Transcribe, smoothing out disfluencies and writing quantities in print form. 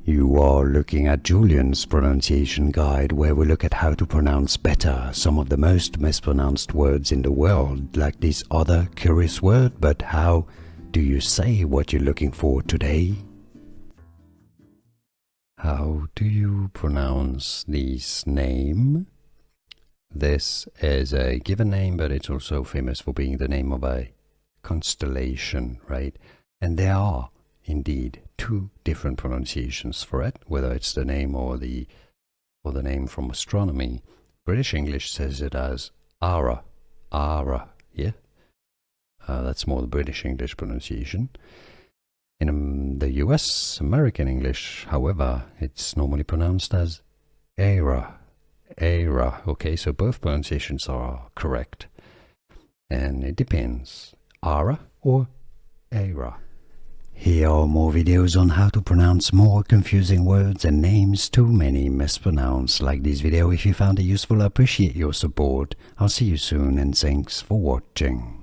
You are looking at Julian's pronunciation guide, where we look at how to pronounce better some of the most mispronounced words in the world, like this other curious word. But how do you say what you're looking for today? How do you pronounce this name? This is a given name, but it's also famous for being the name of a constellation, right? And there are indeed two different pronunciations for it, whether it's the name or the name from astronomy. British English says it as Ara, Ara, yeah? That's more the British English pronunciation. In the US American English, however, it's normally pronounced as Ara, Ara. Okay, so both pronunciations are correct. And it depends, Ara or Ara. Here are more videos on how to pronounce more confusing words and names too many mispronounced. Like this video if you found it useful. I appreciate your support. I'll see you soon and thanks for watching.